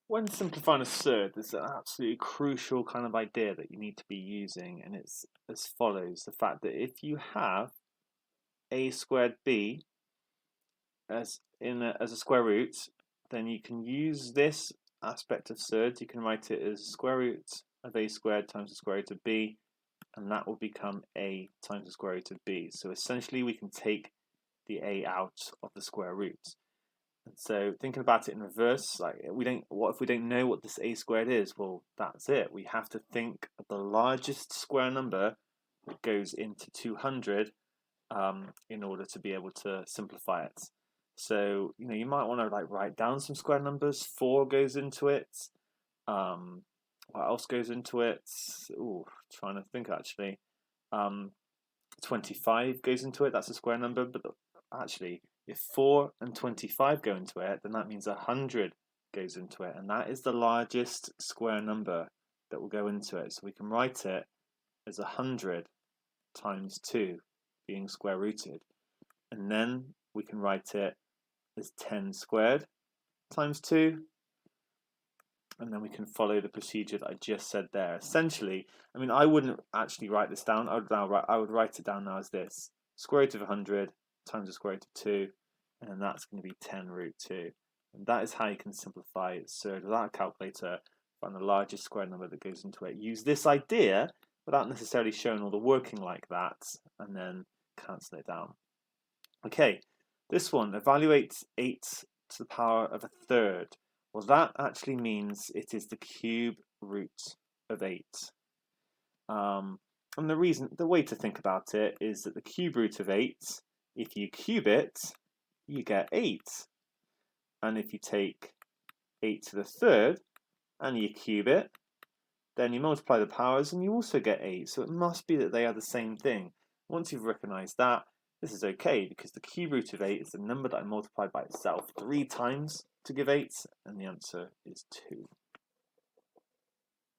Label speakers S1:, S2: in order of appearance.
S1: When simplifying a surd, there's an absolutely crucial kind of idea that you need to be using, and it's as follows: the fact that if you have a squared b as a square root, then you can use this aspect of surds. You can write it as square root of a squared times the square root of b, and that will become a times the square root of b. So essentially, we can take the a out of the square root. So thinking about it in reverse, like what if we don't know what this a squared is? Well, that's it. We have to think of the largest square number that goes into 200 in order to be able to simplify it. So you might want to like write down some square numbers. 4 goes into it. What else goes into it? Ooh, trying to think actually. 25 goes into it. That's a square number, but actually, if 4 and 25 go into it, then that means 100 goes into it, and that is the largest square number that will go into it. So we can write it as 100 times 2 being square rooted, and then we can write it as 10 squared times 2, and then we can follow the procedure that I just said there. Essentially, I mean, I wouldn't actually write this down. I would write it down now as this: square root of 100 times the square root of 2, and that's going to be 10 root 2. And that is how you can simplify surd without a calculator, find the largest square number that goes into it. Use this idea without necessarily showing all the working like that, and then cancel it down. Okay, this one, evaluate 8 to the power of a third. Well, that actually means it is the cube root of 8. And the way to think about it is that the cube root of 8, if you cube it, you get 8. And if you take 8 to the third and you cube it, then you multiply the powers and you also get 8. So it must be that they are the same thing. Once you've recognized that, this is okay because the cube root of 8 is the number that I multiplied by itself 3 times to give 8, and the answer is 2.